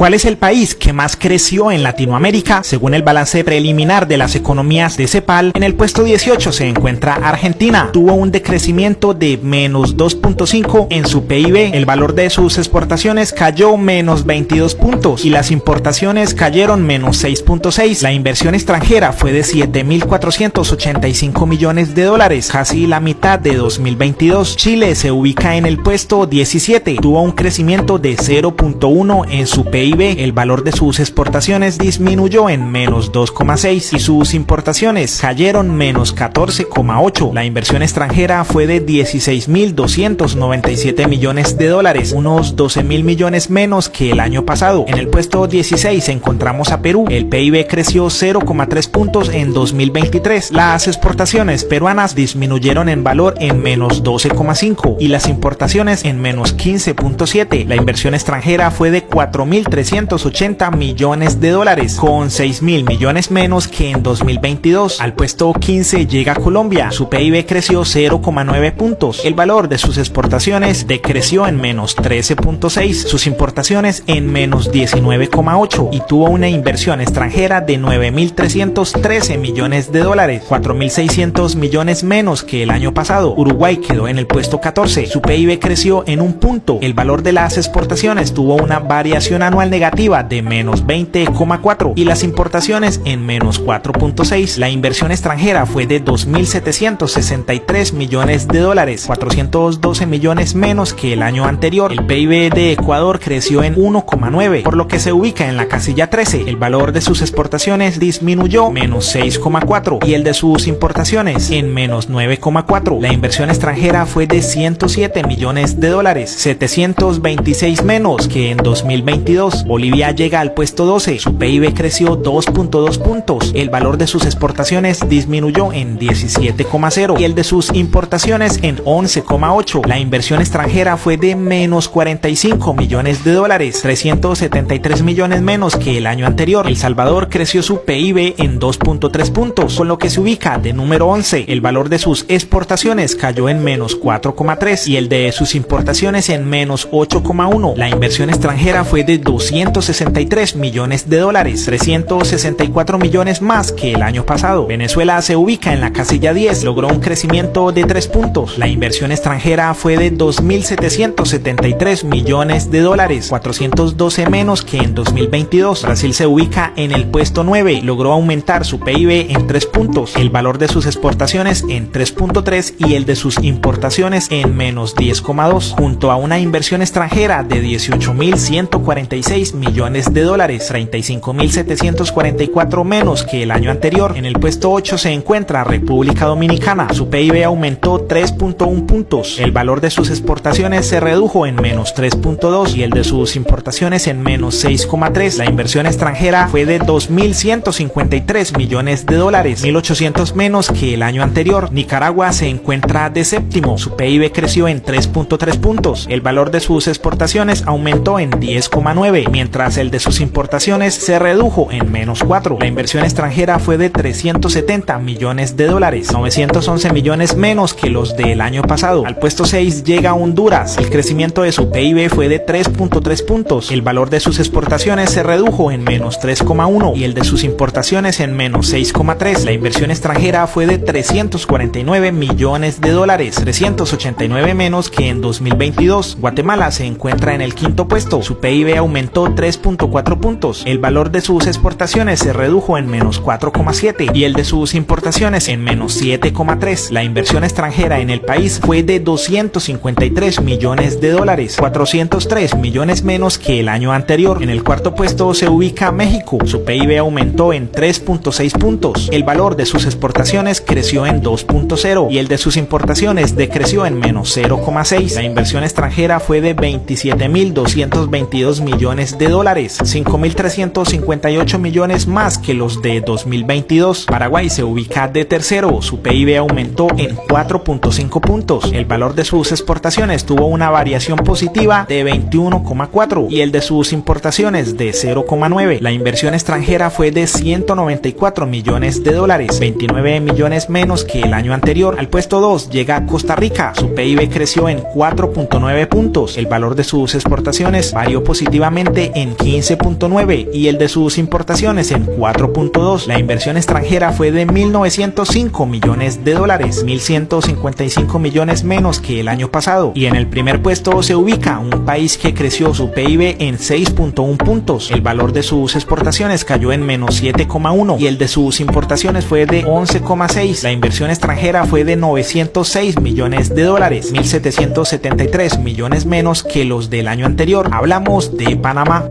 ¿Cuál es el país que más creció en Latinoamérica? Según el balance preliminar de las economías de CEPAL, en el puesto 18 se encuentra Argentina. Tuvo un decrecimiento de menos 2.5 en su PIB. El valor de sus exportaciones cayó menos 22 puntos y las importaciones cayeron menos 6.6. La inversión extranjera fue de 7.485 millones de dólares, casi la mitad de 2022. Chile se ubica en el puesto 17. Tuvo un crecimiento de 0.1 en su PIB. El valor de sus exportaciones disminuyó en menos 2.6 y sus importaciones cayeron menos 14.8. La inversión extranjera fue de 16.297 millones de dólares, unos 12.000 millones menos que el año pasado. En el puesto 16 encontramos a Perú. El PIB creció 0.3 puntos en 2023. Las exportaciones peruanas disminuyeron en valor en menos 12.5 y las importaciones en menos 15.7. La inversión extranjera fue de 4.380 millones de dólares, con 6.000 millones menos que en 2022. Al puesto 15 llega Colombia. Su PIB creció 0.9 puntos. El valor de sus exportaciones decreció en menos 13.6, sus importaciones en menos 19.8 y tuvo una inversión extranjera de 9.313 millones de dólares, 4.600 millones menos que el año pasado. Uruguay quedó en el puesto 14. Su PIB creció en un punto. El valor de las exportaciones tuvo una variación anual negativa de menos 20.4 y las importaciones en menos 4.6. La inversión extranjera fue de 2.763 millones de dólares, 412 millones menos que el año anterior. El PIB de Ecuador creció en 1.9, por lo que se ubica en la casilla 13. El valor de sus exportaciones disminuyó menos 6.4 y el de sus importaciones en menos 9.4. La inversión extranjera fue de 107 millones de dólares, 726 menos que en 2022. Bolivia llega al puesto 12. Su PIB creció 2.2 puntos. El valor de sus exportaciones disminuyó en 17.0 y el de sus importaciones en 11.8. La inversión extranjera fue de menos 45 millones de dólares, 373 millones menos que el año anterior. El Salvador creció su PIB en 2.3 puntos, con lo que se ubica de número 11. El valor de sus exportaciones cayó en menos 4.3 y el de sus importaciones en menos 8.1. La inversión extranjera fue de 263 millones de dólares, 364 millones más que el año pasado. Venezuela se ubica en la casilla 10, logró un crecimiento de 3 puntos. La inversión extranjera fue de 2.773 millones de dólares, 412 menos que en 2022. Brasil se ubica en el puesto 9, logró aumentar su PIB en 3 puntos, el valor de sus exportaciones en 3.3 y el de sus importaciones en menos 10.2, junto a una inversión extranjera de 18.146 millones de dólares, 35.744 menos que el año anterior. En el puesto 8 se encuentra República Dominicana. Su PIB aumentó 3.1 puntos. El valor de sus exportaciones se redujo en menos 3.2 y el de sus importaciones en menos 6.3. La inversión extranjera fue de 2.153 millones de dólares, 1.800 menos que el año anterior. Nicaragua se encuentra de séptimo. Su PIB creció en 3.3 puntos. El valor de sus exportaciones aumentó en 10.9, mientras el de sus importaciones se redujo en menos 4. La inversión extranjera fue de 370 millones de dólares, 911 millones menos que los del año pasado. Al puesto 6 llega Honduras. El crecimiento de su PIB fue de 3.3 puntos. El valor de sus exportaciones se redujo en menos 3.1 y el de sus importaciones en menos 6.3. La inversión extranjera fue de 349 millones de dólares, 389 menos que en 2022. Guatemala se encuentra en el quinto puesto. Su PIB aumentó 3.4 puntos. El valor de sus exportaciones se redujo en menos 4.7 y el de sus importaciones en menos 7.3. La inversión extranjera en el país fue de 253 millones de dólares, 403 millones menos que el año anterior. En el cuarto puesto se ubica México. Su PIB aumentó en 3.6 puntos. El valor de sus exportaciones creció en 2.0 y el de sus importaciones decreció en menos 0.6. La inversión extranjera fue de 27.222 millones de dólares, 5.358 millones más que los de 2022. Paraguay se ubica de tercero. Su PIB aumentó en 4.5 puntos. El valor de sus exportaciones tuvo una variación positiva de 21.4 y el de sus importaciones de 0.9. La inversión extranjera fue de 194 millones de dólares, 29 millones menos que el año anterior. Al puesto 2 llega Costa Rica. Su PIB creció en 4.9 puntos. El valor de sus exportaciones varió positivamente 2020 en 15.9 y el de sus importaciones en 4.2. La inversión extranjera fue de 1.905 millones de dólares, 1.155 millones menos que el año pasado. Y en el primer puesto se ubica un país que creció su PIB en 6.1 puntos. El valor de sus exportaciones cayó en menos 7,1 y el de sus importaciones fue de 11,6. La inversión extranjera fue de 906 millones de dólares, 1.773 millones menos que los del año anterior. Hablamos de Panamá.